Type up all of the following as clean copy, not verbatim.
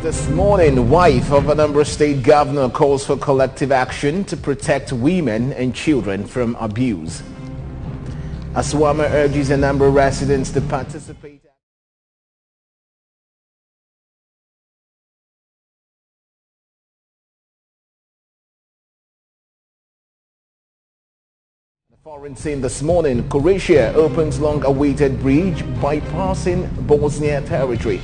This morning, wife of Anambra State Governor calls for collective action to protect women and children from abuse. Aswama urges Anambra residents to participate. Foreign scene this morning, Croatia opens long-awaited bridge bypassing Bosnia territory.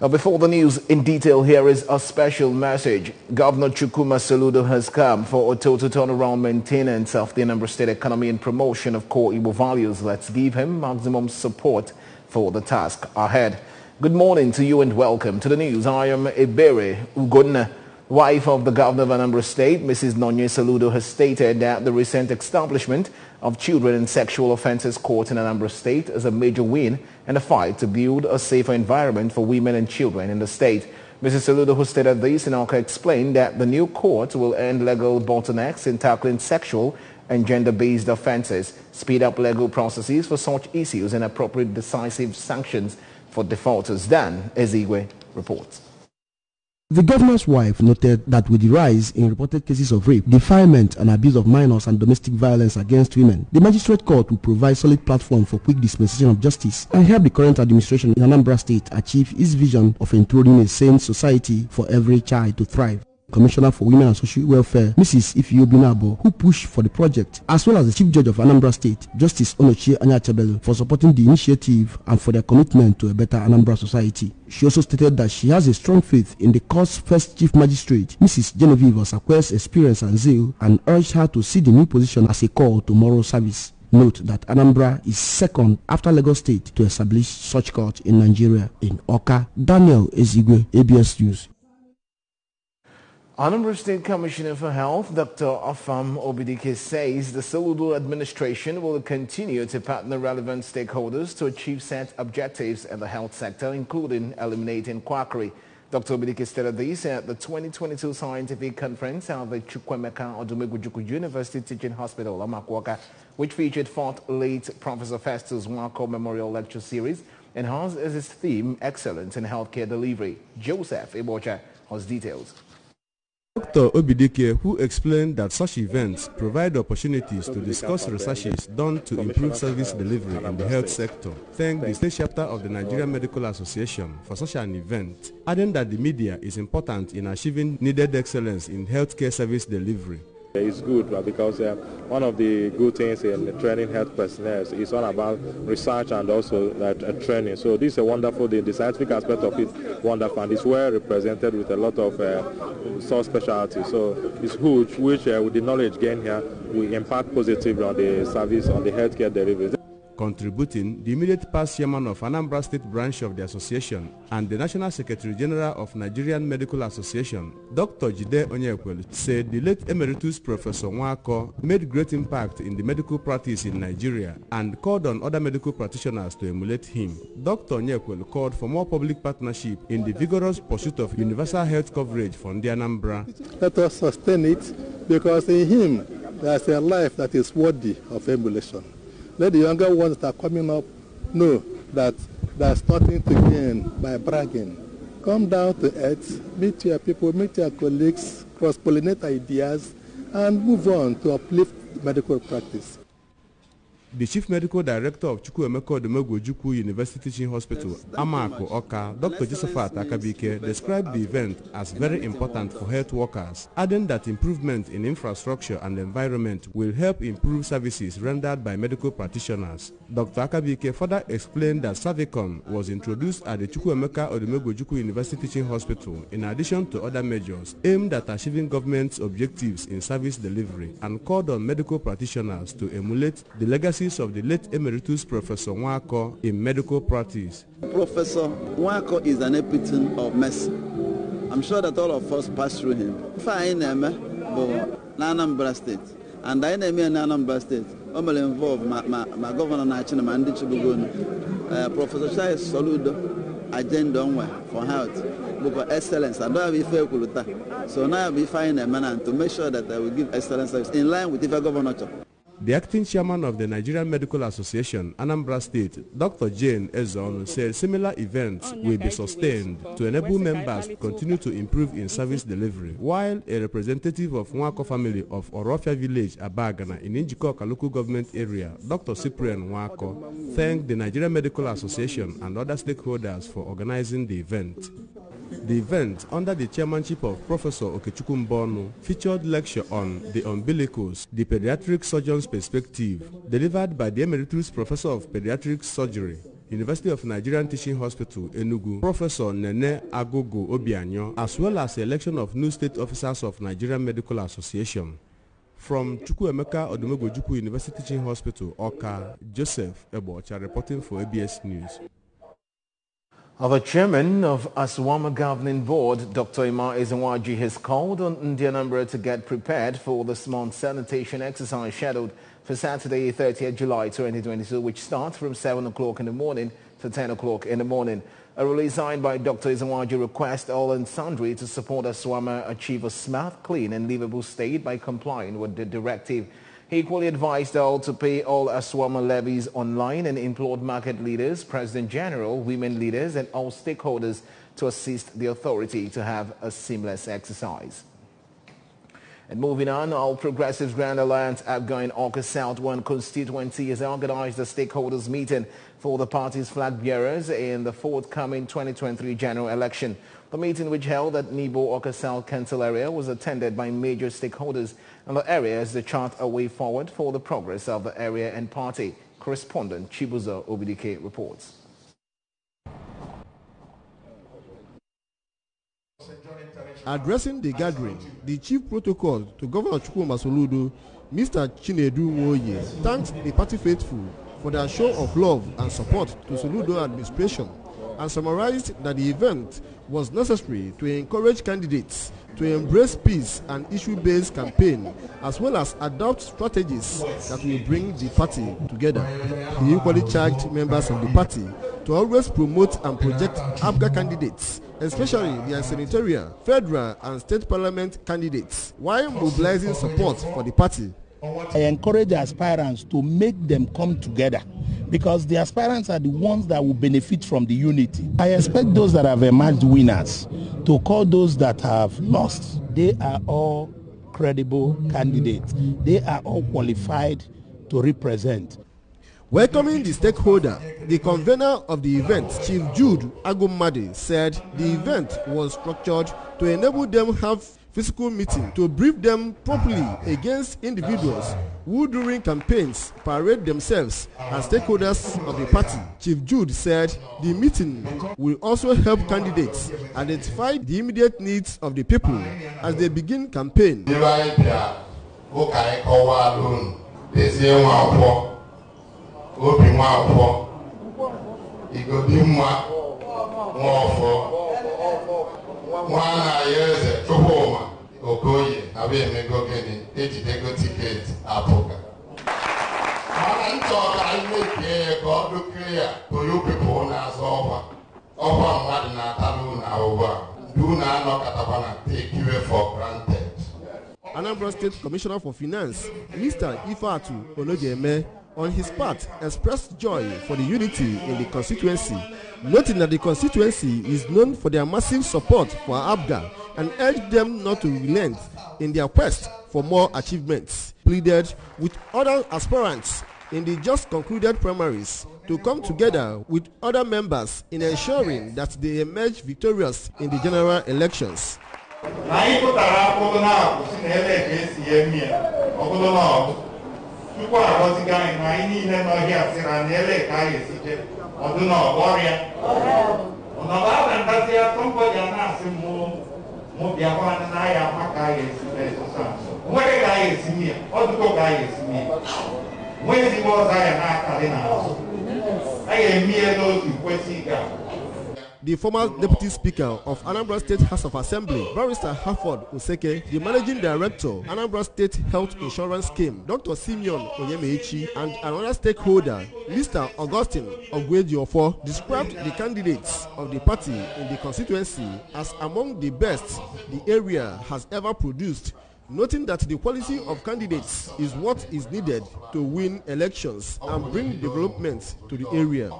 Now, before the news in detail, here is a special message. Governor Chukwuma Soludo has come for a total turnaround maintenance of the Anambra State economy and promotion of core Igbo values. Let's give him maximum support for the task ahead. Good morning to you and welcome to the news. I am Ebere Ugonna. Wife of the governor of Anambra State, Mrs. Nonye Soludo, has stated that the recent establishment of children in sexual offences court in Anambra State is a major win in a fight to build a safer environment for women and children in the state. Mrs. Soludo, who stated this in Oka, explained that the new court will end legal bottlenecks in tackling sexual and gender-based offences, speed up legal processes for such issues, and appropriate decisive sanctions for defaulters. Dan Ezigwe reports. The governor's wife noted that with the rise in reported cases of rape, defilement and abuse of minors and domestic violence against women, the magistrate court will provide solid platform for quick dispensation of justice and help the current administration in Anambra State achieve its vision of enthroning a sane society for every child to thrive. Commissioner for Women and Social Welfare, Mrs. Ifeobi Nabo, who pushed for the project, as well as the Chief Judge of Anambra State, Justice Onochie Anyachebelu, for supporting the initiative and for their commitment to a better Anambra society. She also stated that she has a strong faith in the court's first Chief Magistrate, Mrs. Genevieve Osakwe's experience and zeal, and urged her to see the new position as a call to moral service. Note that Anambra is second after Lagos State to establish such court in Nigeria. In Oka, Daniel Ezigwe, ABS News. Anambra State Commissioner for Health, Dr. Afam Obidike, says the Soludo administration will continue to partner relevant stakeholders to achieve set objectives in the health sector, including eliminating quackery. Dr. Obidike stated this at the 2022 Scientific Conference at the Chukwuemeka Odumegwu University Teaching Hospital, Amakwaka, which featured fourth late Professor Festus Nwako Memorial Lecture Series and has as its theme Excellence in Healthcare Delivery. Joseph Ebocha has details. Dr. Obidike, who explained that such events provide opportunities to discuss researches done to improve service delivery in the health sector, thanked the state chapter of the Nigerian Medical Association for such an event, adding that the media is important in achieving needed excellence in healthcare service delivery. It's good because one of the good things in training health personnel is all about research and also training. So this is a wonderful thing. The scientific aspect of it, wonderful, and it's well represented with a lot of subspecialties. So it's huge, which with the knowledge gained here, we impact positively on the service, on the healthcare delivery. Contributing, the immediate past chairman of Anambra State branch of the association and the National Secretary General of Nigerian Medical Association, Dr. Jide Onyekwelu, said the late Emeritus Professor Nwako made great impact in the medical practice in Nigeria and called on other medical practitioners to emulate him. Dr. Onyekwelu called for more public partnership in the vigorous pursuit of universal health coverage for the Anambra. Let us sustain it, because in him there's a life that is worthy of emulation. Let the younger ones that are coming up know that there's nothing to gain by bragging. Come down to earth, meet your people, meet your colleagues, cross-pollinate ideas, and move on to uplift medical practice. The Chief Medical Director of Chukwuemeka Odumegwu University Teaching Hospital, Amako Oka, Dr. Josephat Akabike, described the event as very important for health workers, adding that improvement in infrastructure and environment will help improve services rendered by medical practitioners. Dr. Akabike further explained that Savicon was introduced at the Chukwuemeka Odumegwu University Teaching Hospital in addition to other measures aimed at achieving government's objectives in service delivery, and called on medical practitioners to emulate the legacy of the late Emeritus Professor Nwako in medical practice. Professor Nwako is an epitome of mercy. I'm sure that all of us passed through him. Fine, Anambra State. And I name in Anambra State. I'm involved my governor Nachina and Professor Shai Soludo agenda for health. For excellence, I don't have a so now we find a man to make sure that I will give excellence in line with the governor. The acting chairman of the Nigerian Medical Association, Anambra State, Dr. Jane Ezon, said similar events will be sustained to enable members to continue to improve in service delivery, while a representative of Nwako family of Orofia village, Abagana, in Njikoka local government area, Dr. Cyprian Nwako, thanked the Nigerian Medical Association and other stakeholders for organizing the event. The event, under the chairmanship of Professor Okechukwu Mbonu, featured lecture on the umbilicus, the pediatric surgeon's perspective, delivered by the Emeritus Professor of Pediatric Surgery, University of Nigerian Teaching Hospital, Enugu, Professor Nene Agogo Obianyo, as well as the election of new state officers of Nigerian Medical Association. From Chukwuemeka Odumegwu University Teaching Hospital, Oka, Joseph Ebocha reporting for ABS News. The chairman of Aswama Governing Board, Dr. Emma Ezenwaji, has called on Anambra to get prepared for this month's sanitation exercise scheduled for Saturday, 30th July 2022, which starts from 7 o'clock in the morning to 10 o'clock in the morning. A release signed by Dr. Ezenwaji requests all and sundry to support Aswama achieve a smart, clean and livable state by complying with the directive. He equally advised all to pay all Aswama levies online and implored market leaders, President General, women leaders and all stakeholders to assist the authority to have a seamless exercise. And moving on, All Progressives Grand Alliance outgoing Awka South 1 constituency has organized a stakeholders meeting for the party's flag bearers in the forthcoming 2023 general election. The meeting, which held at Nibo Awka South Council area, was attended by major stakeholders in the area as they chart a way forward for the progress of the area and party. Correspondent Chibuzo Obidike reports. Addressing the gathering, the chief protocol to Governor Chukwuma Soludo, Mr. Chinedu Nwoye, thanked the party faithful for their show of love and support to Soludo administration and summarized that the event was necessary to encourage candidates to embrace peace and issue-based campaign, as well as adopt strategies that will bring the party together. He equally charged members of the party to always promote and project ABGA candidates, especially their senatorial, federal and state parliament candidates, while mobilizing support for the party. I encourage the aspirants to make them come together, because the aspirants are the ones that will benefit from the unity. I expect those that have emerged winners to call those that have lost. They are all credible candidates. They are all qualified to represent. Welcoming the stakeholder, the convener of the event, Chief Jude Agumade, said the event was structured to enable them have physical meeting to brief them properly against individuals who during campaigns parade themselves as stakeholders of the party. Chief Jude said the meeting will also help candidates identify the immediate needs of the people as they begin campaign. Anambra State Commissioner for Finance, Mr. Ifeatu Onojeme, on his part, expressed joy for the unity in the constituency, noting that the constituency is known for their massive support for ABGA and urged them not to relent in their quest for more achievements. Pleaded with other aspirants in the just concluded primaries to come together with other members in ensuring that they emerge victorious in the general elections. The former Deputy Speaker of Anambra State House of Assembly, Barrister Harford Oseke, the Managing Director, Anambra State Health Insurance Scheme, Dr. Simeon Onyemechi, and another stakeholder, Mr. Augustine Ogwediofo, described the candidates of the party in the constituency as among the best the area has ever produced, noting that the quality of candidates is what is needed to win elections and bring development to the area.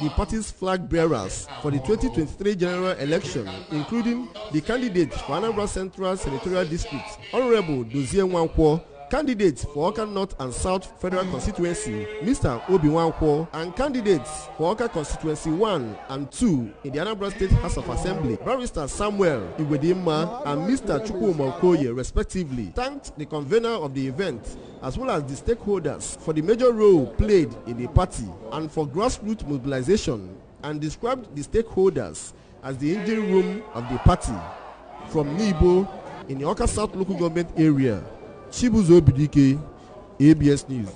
The party's flag bearers for the 2023 general election, including the candidate for Anambra Central Senatorial District, Honorable Dozie Nwankwo, candidates for Awka North and South Federal Constituency, Mr. Obi Nwankwo, and candidates for Awka Constituency 1 and 2 in the Anambra State House of Assembly, Barrister Samuel Iwedimma and Mr. Chukwuma Okoye, respectively, thanked the convener of the event as well as the stakeholders for the major role played in the party and for grassroots mobilization, and described the stakeholders as the engine room of the party. From Nibo in the Awka South local government area, Chibuzo Bidike, ABS News.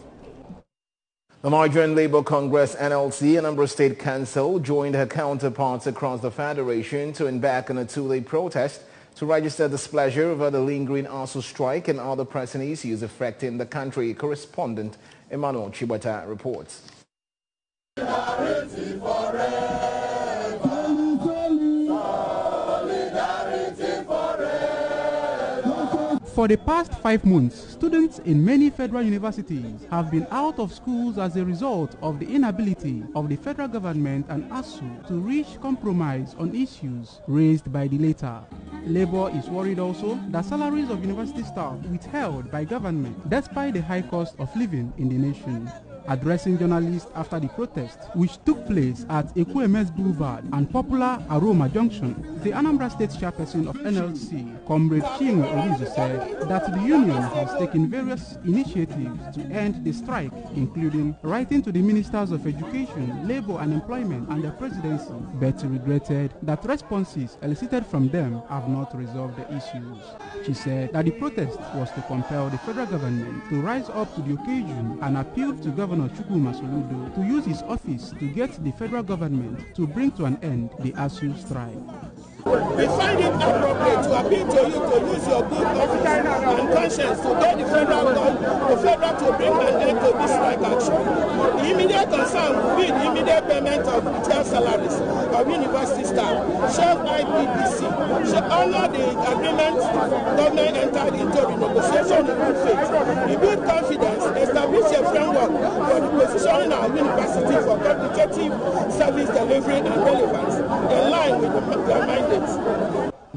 The Nigerian Labour Congress NLC and Anambra State Council joined her counterparts across the federation to embark on a two-day protest to register displeasure over the lingering ASUU strike and other pressing issues affecting the country. Correspondent Emmanuel Chibata reports. For the past 5 months, students in many federal universities have been out of schools as a result of the inability of the federal government and ASUU to reach compromise on issues raised by the latter. Labour is worried also that salaries of university staff withheld by government despite the high cost of living in the nation. Addressing journalists after the protest, which took place at Ekwuemes Boulevard and popular Aroma Junction, the Anambra State chairperson of NLC, Comrade Chinwe Orizu, said that the union has taken various initiatives to end the strike, including writing to the Ministers of Education, Labour and Employment and the Presidency, but regretted that responses elicited from them have not resolved the issues. She said that the protest was to compel the federal government to rise up to the occasion and appeal to Governor Chukwuma Soludo to use his office to get the federal government to bring to an end the ASUU strike. We find it appropriate to appeal to you to use your good office and conscience to get the federal to bring an end to this strike action. The immediate concern will be the immediate payment of retail salaries of university staff. Shall IPPC should honor the agreement government entered into the negotiation in good faith. In good confidence, establish a framework for the positioning of university for qualitative service delivery and relevance in line with their mandate.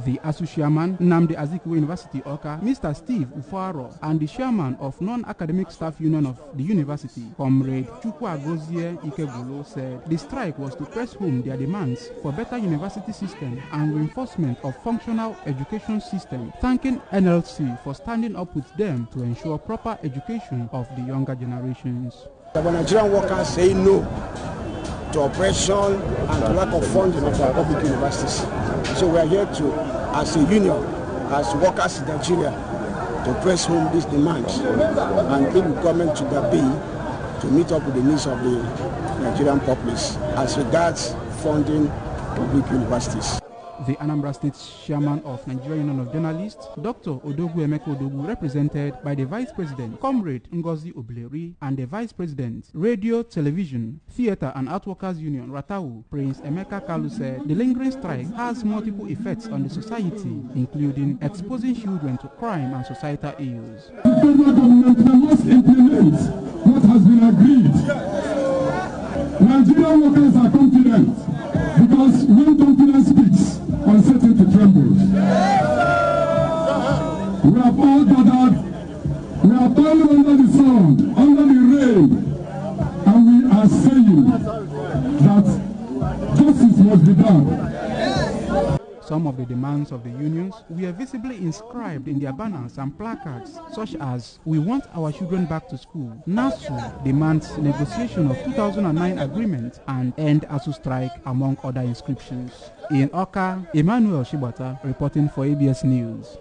The ASUU chairman, Nnamdi Azikiwe University Awka, Mr. Steve Ufaro, and the chairman of Non-Academic Staff Union of the university, Comrade Chukwuagozie Ikegulu, said the strike was to press home their demands for better university system and reinforcement of functional education system, thanking NLC for standing up with them to ensure proper education of the younger generations. The Nigerian workers say no to oppression and to lack of funding of our public universities. So we are here to, as a union, as workers in Nigeria, to press home these demands and bring the government to the bay to meet up with the needs of the Nigerian populace as regards funding public universities. The Anambra State chairman of Nigerian Union of Journalists, Dr. Odogwu Emeka Odogwu, represented by the Vice President, Comrade Ngozi Obleri, and the Vice President, Radio, Television, Theatre and Art Workers Union, Ratau, Prince Emeka Kalu, said the lingering strike has multiple effects on the society, including exposing children to crime and societal ills. The federal government must implement what has been agreed. Nigerian workers are confident because when confidence speaks, uncertainty trembles. We have all gathered, we are boiling under the sun, under the rain, and we are saying that justice must be done. Some of the demands of the unions were visibly inscribed in their banners and placards, such as, "We want our children back to school," NASU demands negotiation of 2009 agreement, and end ASUU strike, among other inscriptions. In Awka, Emmanuel Shibata reporting for ABS News.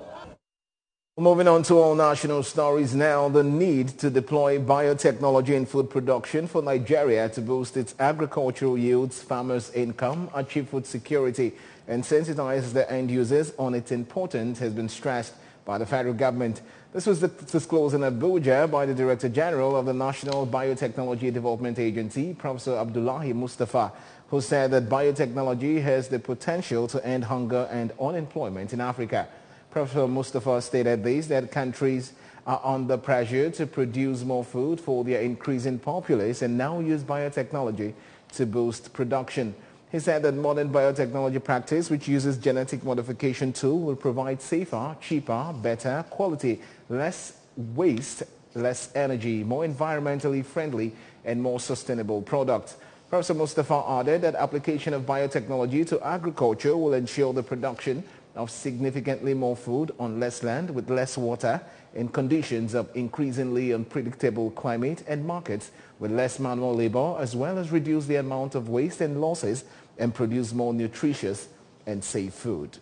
Moving on to all national stories now, the need to deploy biotechnology in food production for Nigeria to boost its agricultural yields, farmers' income, achieve food security, and sensitize the end users on its importance has been stressed by the federal government. This was disclosed in Abuja by the Director General of the National Biotechnology Development Agency, Professor Abdullahi Mustafa, who said that biotechnology has the potential to end hunger and unemployment in Africa. Professor Mustafa stated this, that countries are under pressure to produce more food for their increasing populace and now use biotechnology to boost production. He said that modern biotechnology practice, which uses genetic modification tool, will provide safer, cheaper, better quality, less waste, less energy, more environmentally friendly and more sustainable products. Professor Mustafa added that application of biotechnology to agriculture will ensure the production of significantly more food on less land with less water in conditions of increasingly unpredictable climate and markets with less manual labor, as well as reduce the amount of waste and losses and produce more nutritious and safe food.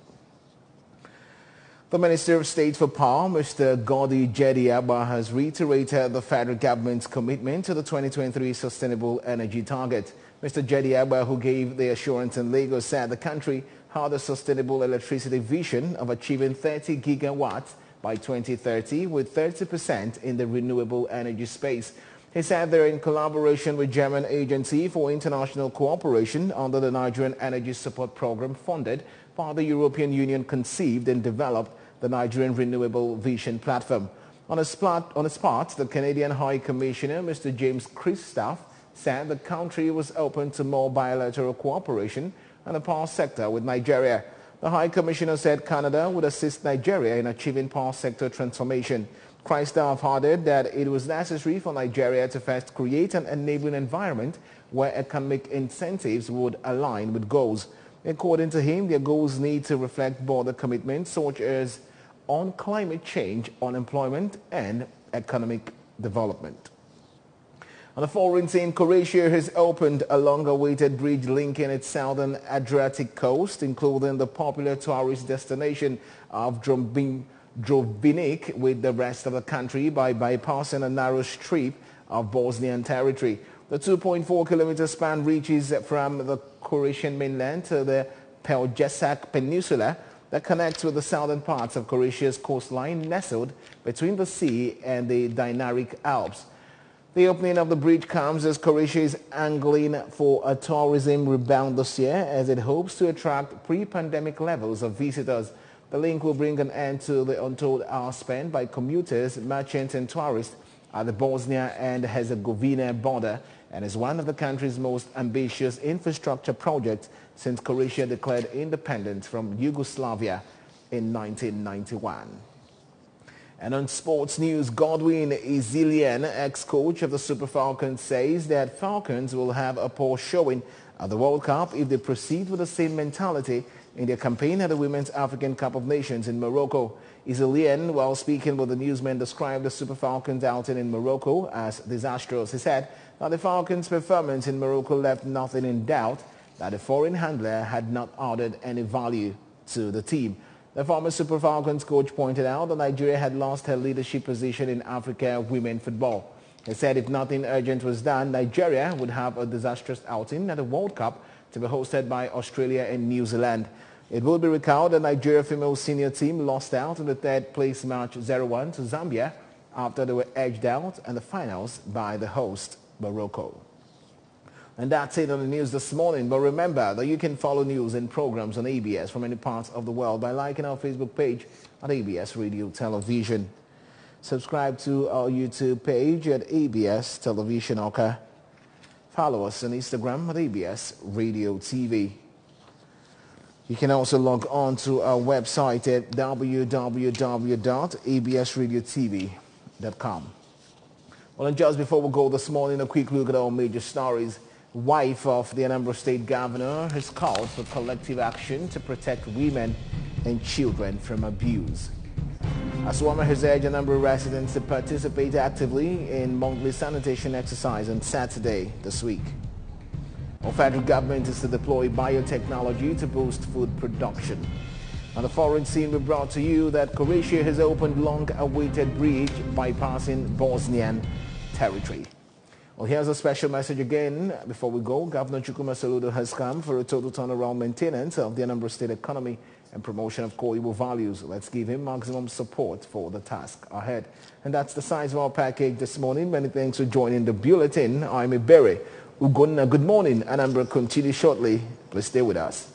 The Minister of State for Power, Mr. Godi Jediaba, has reiterated the federal government's commitment to the 2023 sustainable energy target. Mr. Jediaba, who gave the assurance in Lagos, said the country had a sustainable electricity vision of achieving 30 gigawatts by 2030 with 30% in the renewable energy space. He said they're in collaboration with German Agency for International Cooperation under the Nigerian Energy Support Program funded by the European Union, conceived and developed the Nigerian Renewable Vision Platform. On his part, the Canadian High Commissioner, Mr. James Christophe, said the country was open to more bilateral cooperation in the power sector with Nigeria. The High Commissioner said Canada would assist Nigeria in achieving power sector transformation. Christophe added that it was necessary for Nigeria to first create an enabling environment where economic incentives would align with goals. According to him, their goals need to reflect broader commitments such as on climate change, unemployment, and economic development. On the foreign scene, Croatia has opened a long-awaited bridge linking its southern Adriatic coast, including the popular tourist destination of Drobnik, with the rest of the country by bypassing a narrow strip of Bosnian territory. The 2.4-kilometer span reaches from the Croatian mainland to the Pelješac Peninsula that connects with the southern parts of Croatia's coastline, nestled between the sea and the Dinaric Alps. The opening of the bridge comes as Croatia is angling for a tourism rebound this year, as it hopes to attract pre-pandemic levels of visitors. The link will bring an end to the untold hours spent by commuters, merchants and tourists at the Bosnia and Herzegovina border, and is one of the country's most ambitious infrastructure projects since Croatia declared independence from Yugoslavia in 1991. And on sports news, Godwin Ezelian, ex-coach of the Super Falcons, says that Falcons will have a poor showing at the World Cup if they proceed with the same mentality in their campaign at the Women's African Cup of Nations in Morocco. Ezelian, while speaking with the newsmen, described the Super Falcons outing in Morocco as disastrous. He said that the Falcons' performance in Morocco left nothing in doubt that the foreign handler had not added any value to the team. The former Super Falcons coach pointed out that Nigeria had lost her leadership position in Africa women football. He said if nothing urgent was done, Nigeria would have a disastrous outing at the World Cup to be hosted by Australia and New Zealand. It will be recalled that Nigeria female senior team lost out in the third place match 0-1 to Zambia after they were edged out in the finals by the host Morocco. And that's it on the news this morning. But remember that you can follow news and programs on ABS from any parts of the world by liking our Facebook page at ABS Radio Television. Subscribe to our YouTube page at ABS Television Oka. Follow us on Instagram at ABS Radio TV. You can also log on to our website at www.absradiotv.com. Well, and just before we go this morning, a quick look at our major stories. Wife of the Anambra State Governor has called for collective action to protect women and children from abuse. Aswama has urged Anambra residents to participate actively in monthly sanitation exercise on Saturday this week. Our federal government is to deploy biotechnology to boost food production. On the foreign scene, we brought to you that Croatia has opened long-awaited bridge bypassing Bosnian territory. Well, here's a special message again. Before we go, Governor Chukwuma Soludo has come for a total turnaround maintenance of the Anambra State economy and promotion of core Igbo values. Let's give him maximum support for the task ahead. And that's the size of our package this morning. Many thanks for joining the bulletin. I'm Ibere Ugonna. Good morning. Anambra continue shortly. Please stay with us.